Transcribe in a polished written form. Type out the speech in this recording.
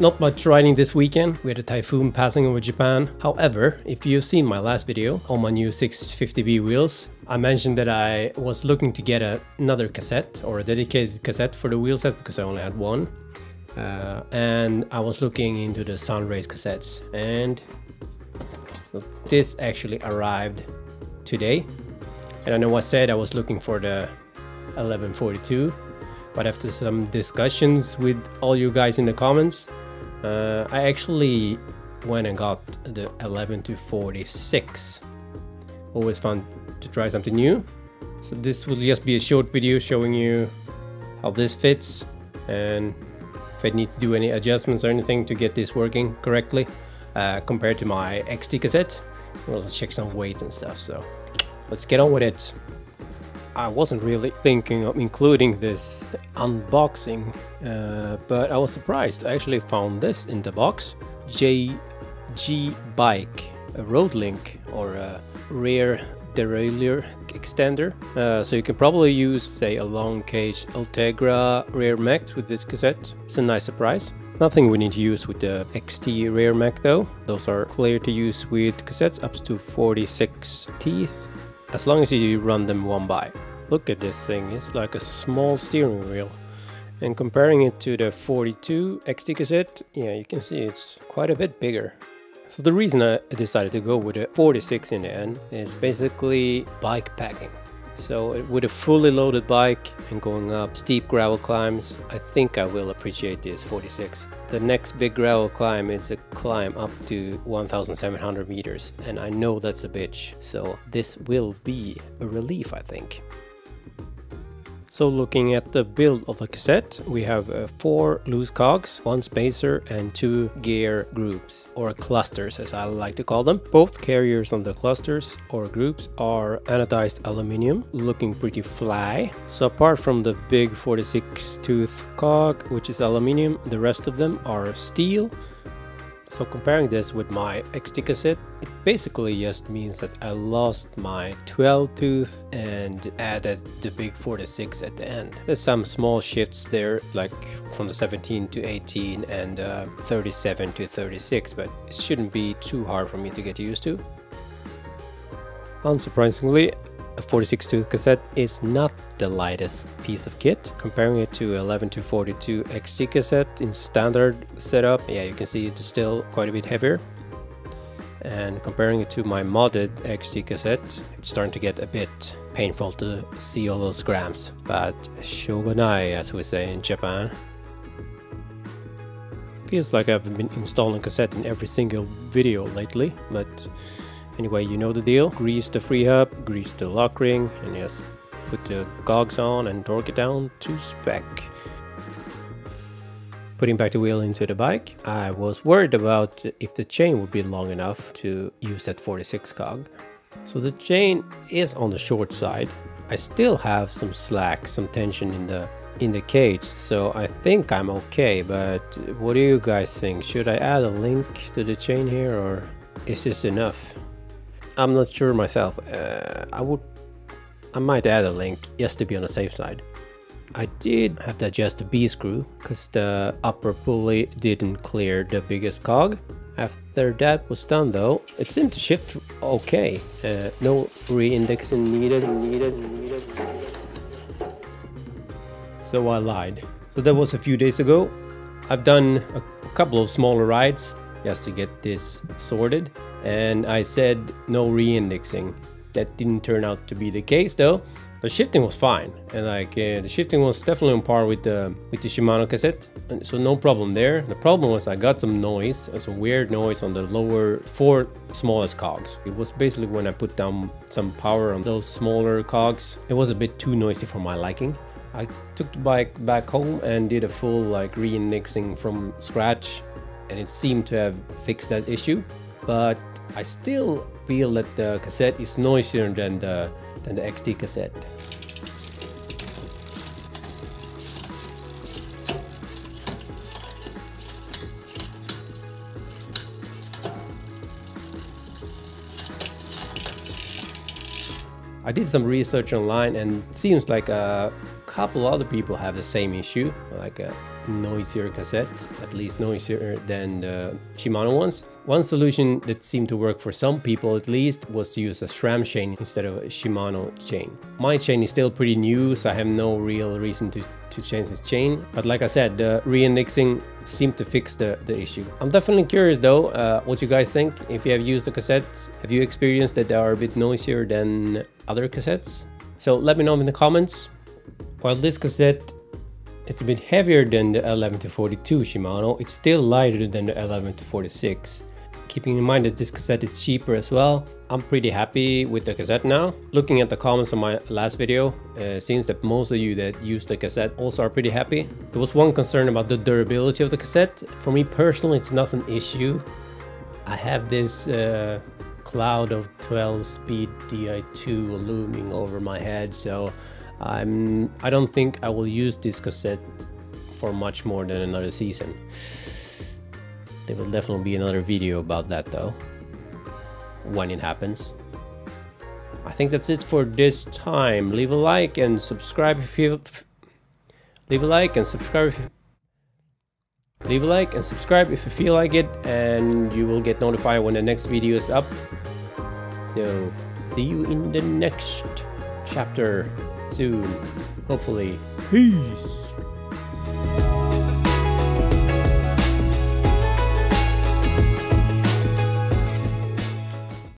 Not much riding this weekend. We had a typhoon passing over Japan. However, if you've seen my last video on my new 650B wheels, I mentioned that I was looking to get another cassette or a dedicated cassette for the wheelset because I only had one. And I was looking into the Sunrace cassettes, and so this actually arrived today. And I know I said I was looking for the 1142, but after some discussions with all you guys in the comments, I actually went and got the 11-46. Always fun to try something new. So this will just be a short video showing you how this fits and if I need to do any adjustments or anything to get this working correctly compared to my XT cassette. We'll check some weights and stuff, so let's get on with it. I wasn't really thinking of including this unboxing, but I was surprised. I actually found this in the box. JG Bike, a road link or a rear derailleur extender. So you can probably use, say, a long cage Ultegra rear mech with this cassette. It's a nice surprise. Nothing we need to use with the XT rear mech though. Those are clear to use with cassettes up to 46 teeth, as long as you run them one by. Look at this thing, it's like a small steering wheel. And comparing it to the 42 XT cassette, yeah, you can see it's quite a bit bigger. So the reason I decided to go with a 46 in the end is basically bike packing. So with a fully loaded bike and going up steep gravel climbs, I think I will appreciate this 46. The next big gravel climb is a climb up to 1,700 meters, and I know that's a bitch, so this will be a relief, I think. So looking at the build of the cassette, we have 4 loose cogs, 1 spacer and 2 gear groups, or clusters as I like to call them. Both carriers on the clusters or groups are anodized aluminum, looking pretty fly. So apart from the big 46 tooth cog, which is aluminum, the rest of them are steel. So comparing this with my XT cassette, it basically just means that I lost my 12 tooth and added the big 46 at the end. There's some small shifts there, like from the 17 to 18 and 37 to 36, but it shouldn't be too hard for me to get used to. Unsurprisingly, a 46 tooth cassette is not the lightest piece of kit. Comparing it to 11-42 XT cassette in standard setup, yeah, you can see it's still quite a bit heavier. And comparing it to my modded XT cassette, it's starting to get a bit painful to see all those grams. But shogunai, as we say in Japan. Feels like I've been installing cassette in every single video lately, but anyway, you know the deal. Grease the free hub, grease the lock ring, and just put the cogs on and torque it down to spec. Putting back the wheel into the bike, I was worried about if the chain would be long enough to use that 46 cog. So the chain is on the short side. I still have some slack, some tension in the cage, so I think I'm okay, but what do you guys think? Should I add a link to the chain here, or is this enough? I'm not sure myself. I might add a link just to be on the safe side. I did have to adjust the B screw because the upper pulley didn't clear the biggest cog. After that was done though, it seemed to shift okay. No re-indexing needed. So I lied. So that was a few days ago. I've done a couple of smaller rides just to get this sorted, and I said no re-indexing. That didn't turn out to be the case though. The shifting was fine, and like the shifting was definitely on par with the Shimano cassette, and so no problem there. The problem was I got some noise, some weird noise on the lower 4 smallest cogs. It was basically when I put down some power on those smaller cogs. It was a bit too noisy for my liking. I took the bike back home and did a full like re-indexing from scratch, and it seemed to have fixed that issue. But I still feel that the cassette is noisier than the XT cassette. I did some research online, and it seems like a couple other people have the same issue. Like noisier cassette, at least noisier than the Shimano ones. One solution that seemed to work for some people at least was to use a SRAM chain instead of a Shimano chain. My chain is still pretty new, so I have no real reason to change this chain. But like I said, the re-indexing seemed to fix the issue. I'm definitely curious though, what you guys think. If you have used the cassettes, have you experienced that they are a bit noisier than other cassettes? So let me know in the comments. While this cassette is a bit heavier than the 11-42 Shimano, it's still lighter than the 11-46. Keeping in mind that this cassette is cheaper as well, I'm pretty happy with the cassette now. Looking at the comments on my last video, it seems that most of you that use the cassette also are pretty happy. There was one concern about the durability of the cassette. For me personally, it's not an issue. I have this cloud of 12-speed Di2 looming over my head, so I don't think I will use this cassette for much more than another season. There will definitely be another video about that though, when it happens. I think that's it for this time. Leave a like and subscribe if you feel like it, and you will get notified when the next video is up. So see you in the next chapter soon, hopefully. Peace.